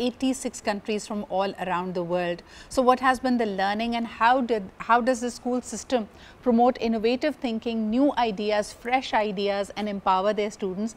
86 countries from all around the world. So what has been the learning and how does the school system promote innovative thinking, new ideas, fresh ideas and empower their students?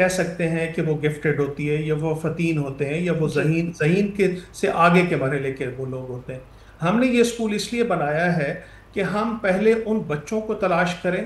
کہہ سکتے ہیں کہ وہ gifted ہوتی ہے یا وہ فتین ہوتے ہیں یا وہ جی ذہین کے سے آگے کے مرحلے کے وہ لوگ ہوتے ہیں. ہم نے یہ اسکول اس لیے بنایا ہے کہ ہم پہلے ان بچوں کو تلاش کریں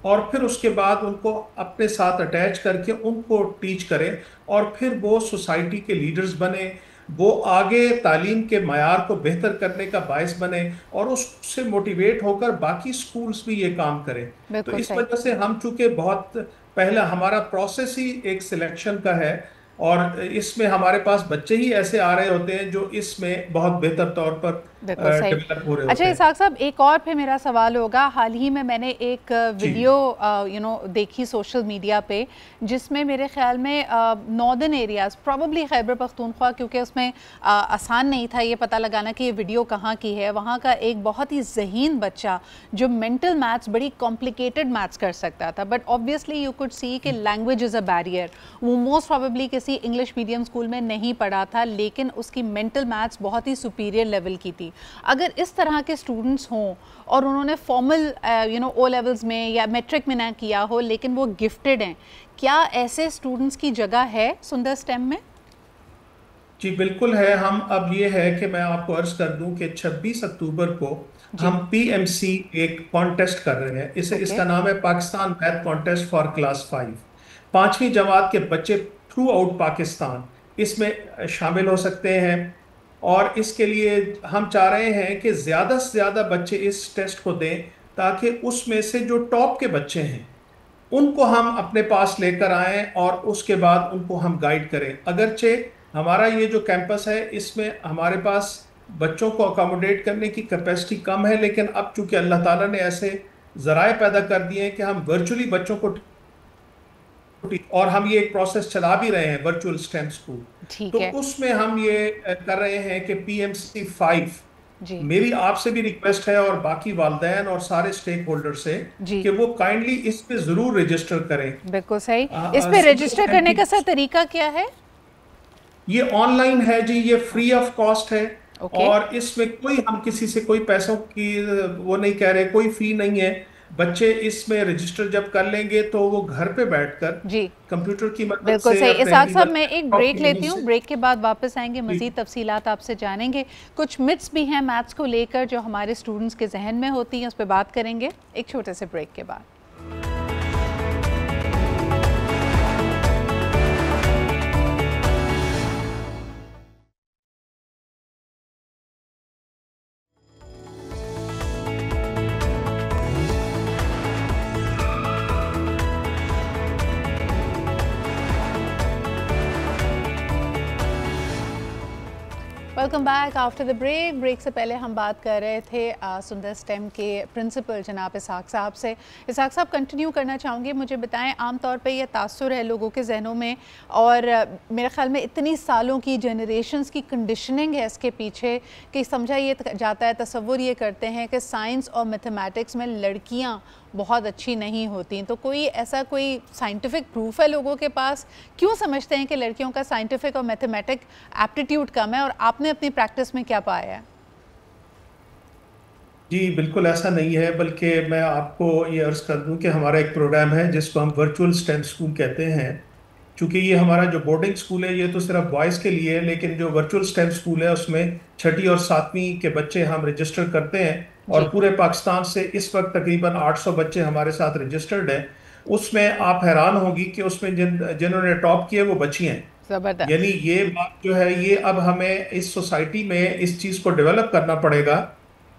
اور پھر اس کے بعد ان کو اپنے ساتھ اٹیچ کر کے ان کو ٹیچ کریں اور پھر وہ سوسائٹی کے لیڈرز بنے, وہ آگے تعلیم کے معیار کو بہتر کرنے کا باعث بنے اور اس سے موٹیویٹ ہو کر باقی سکولز بھی یہ کام کریں. تو بالکل اس صحیح. وجہ سے ہم چونکہ بہت پہلا ہمارا پروسیس ہی ایک سلیکشن کا ہے اور اس میں ہمارے پاس بچے ہی ایسے آ رہے ہوتے ہیں جو اس میں بہت بہتر طور پر بالکل صحیح. ڈیولپ ہو رہے اچھا ہوتے ہیں. اسحاق صاحب, ایک اور پھر میرا سوال ہوگا, حال ہی میں نے ایک جی ویڈیو دیکھی سوشل میڈیا پہ جس میں میرے خیال میں northern areas, probably Khyber Pakhtunkhwa, کیونکہ اس میں آسان نہیں تھا یہ پتہ لگانا کہ یہ ویڈیو کہاں کی ہے, وہاں کا ایک بہت ہی ذہین بچہ جو مینٹل میتھس, بڑی کمپلیکیٹڈ میتھس کر سکتا تھا, but obviously you could see کہ لینگویج از اے بیریئر. وہ موسٹ پروبیبلی کسی انگلش میڈیم اسکول میں نہیں پڑھا تھا, لیکن اس کی مینٹل میتھس بہت ہی سپیریئر لیول کی تھی. اگر اس طرح کے اسٹوڈنٹس ہوں اور انہوں نے فارمل او لیولز میں یا میٹرک میں نہ کیا ہو لیکن وہ گفٹڈ ہیں, کیا ایسے اسٹوڈنٹس کی جگہ ہے سندر اسٹیم میں؟ جی بالکل ہے. ہم اب یہ ہے کہ میں آپ کو عرض کر دوں کہ 26 اکتوبر کو جی ہم پی ایم سی ایک کانٹیسٹ کر رہے ہیں. اس اوکے کا نام ہے Pakistan math contest for class 5. 5ویں جماعت کے بچے تھرو آؤٹ پاکستان اس میں شامل ہو سکتے ہیں اور اس کے لیے ہم چاہ رہے ہیں کہ زیادہ سے زیادہ بچے اس ٹیسٹ کو دیں تاکہ اس میں سے جو ٹاپ کے بچے ہیں ان کو ہم اپنے پاس لے کر آئیں اور اس کے بعد ان کو ہم گائیڈ کریں. اگرچہ ہمارا یہ جو کیمپس ہے اس میں ہمارے پاس بچوں کو اکاموڈیٹ کرنے کی کیپیسٹی کم ہے, لیکن اب چونکہ اللہ تعالیٰ نے ایسے ذرائع پیدا کر دیے ہیں کہ ہم ورچولی بچوں کو, اور ہم یہ ایک پروسیس چلا بھی رہے ہیں ورچوئل اسٹیم اسکول, ٹھیک تو ہے. اس میں ہم یہ کر رہے ہیں کہ پی ایم سی 5, جی میری آپ سے بھی ریکویسٹ ہے اور باقی والدین اور سارے اسٹیک ہولڈر سے جی کہ وہ کائنڈلی اس پہ ضرور رجسٹر کریں. بالکل صحیح. اس پہ رجسٹر کرنے کا سر طریقہ کیا ہے؟ یہ آن لائن ہے جی, یہ فری آف کاسٹ ہے اوکے اور اس میں کوئی ہم کسی سے کوئی پیسوں کی وہ نہیں کہہ رہے, کوئی فی نہیں ہے. بچے اس میں رجسٹر جب کر لیں گے تو وہ گھر پہ بیٹھ کر جی کمپیوٹر کی مدد بالکل سے, صحیح. اپنے اسحاق صاحب میں ایک لیپ ٹاپ بریک کی لیتی مدد ہوں, سے. بریک کے بعد واپس آئیں گے, جی مزید تفصیلات آپ سے جانیں گے. کچھ متس بھی ہیں میتھس کو لے کر جو ہمارے اسٹوڈنٹس کے ذہن میں ہوتی ہیں, اس پہ بات کریں گے ایک چھوٹے سے بریک کے بعد. Welcome back after the break. Break سے پہلے ہم بات کر رہے تھے سندر اسٹیم کے پرنسپل جناب اسحاق صاحب سے. اسحاق صاحب کنٹینیو کرنا چاہوں گی, مجھے بتائیں عام طور پہ یہ تاثر ہے لوگوں کے ذہنوں میں اور میرے خیال میں اتنی سالوں کی جنریشنز کی کنڈیشننگ ہے اس کے پیچھے کہ سمجھا یہ جاتا ہے, تصور یہ کرتے ہیں کہ سائنس اور میتھمیٹکس میں لڑکیاں بہت اچھی نہیں ہوتی. تو کوئی ایسا کوئی سائنٹیفک پروف ہے لوگوں کے پاس, کیوں سمجھتے ہیں کہ لڑکیوں کا سائنٹیفک اور میتھمیٹک ایپٹیٹیوڈ کم ہے, اور آپ نے اپنی پریکٹس میں کیا پایا ہے؟ جی بالکل ایسا نہیں ہے, بلکہ میں آپ کو یہ عرض کر دوں کہ ہمارا ایک پروگرام ہے جس کو ہم ورچوئل اسٹیم اسکول کہتے ہیں. چونکہ یہ ہمارا جو بورڈنگ اسکول ہے یہ تو صرف بوائز کے لیے ہے, لیکن جو ورچوئل اسٹیم اسکول ہے اس میں 6ٹھی اور 7ویں کے بچے ہم رجسٹر کرتے ہیں اور جی پورے پاکستان سے اس وقت تقریباً 800 بچے ہمارے ساتھ رجسٹرڈ ہیں. اس میں آپ حیران ہوگی کہ اس میں جنہوں نے ٹاپ کیے وہ بچی ہیں. زبردست. یعنی یہ بات جو ہے یہ اب ہمیں اس سوسائٹی میں اس چیز کو ڈیولپ کرنا پڑے گا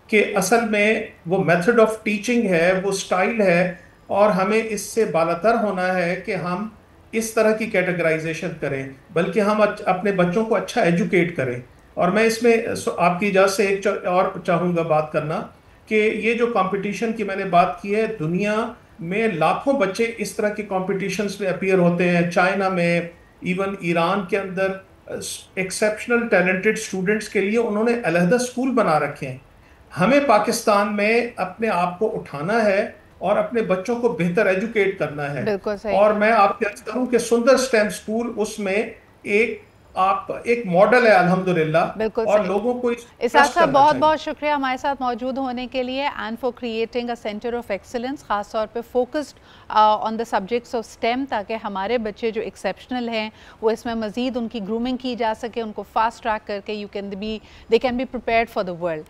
کہ اصل میں وہ میتھڈ آف ٹیچنگ ہے, وہ سٹائل ہے, اور ہمیں اس سے بالاتر ہونا ہے کہ ہم اس طرح کی کیٹیگرائزیشن کریں, بلکہ ہم اپنے بچوں کو اچھا ایجوکیٹ کریں. اور میں اس میں آپ کی اجازت سے ایک اور چاہوں گا بات کرنا کہ یہ جو کمپٹیشن کی میں نے بات کی ہے, دنیا میں لاکھوں بچے اس طرح کے کمپٹیشنز میں اپیئر ہوتے ہیں. چائنا میں, ایون ایران کے اندر ایکسیپشنل ٹیلنٹڈ اسٹوڈنٹس کے لیے انہوں نے علیحدہ اسکول بنا رکھے ہیں. ہمیں پاکستان میں اپنے آپ کو اٹھانا ہے اور اپنے بچوں کو بہتر ایجوکیٹ کرنا ہے. بالکل صحیح. اور میں آپ کے عرض کروں کہ سندر اسٹیم اسکول اس میں ایک آپ ایک ماڈل ہے الحمدللہ، بالکل اور صحیح. لوگوں کو اسحاق ٹرسٹ صاحب کرنا بہت چاہیے. بہت شکریہ ہمارے ساتھ موجود ہونے کے لیے and for creating a centre of excellence, خاص طور پہ focused on the subjects of STEM, تاکہ ہمارے بچے جو ایکسیپشنل ہیں وہ اس میں مزید ان کی گرومنگ کی جا سکے، ان کو فاسٹ ٹریک کر کے دے can be prepared for the world.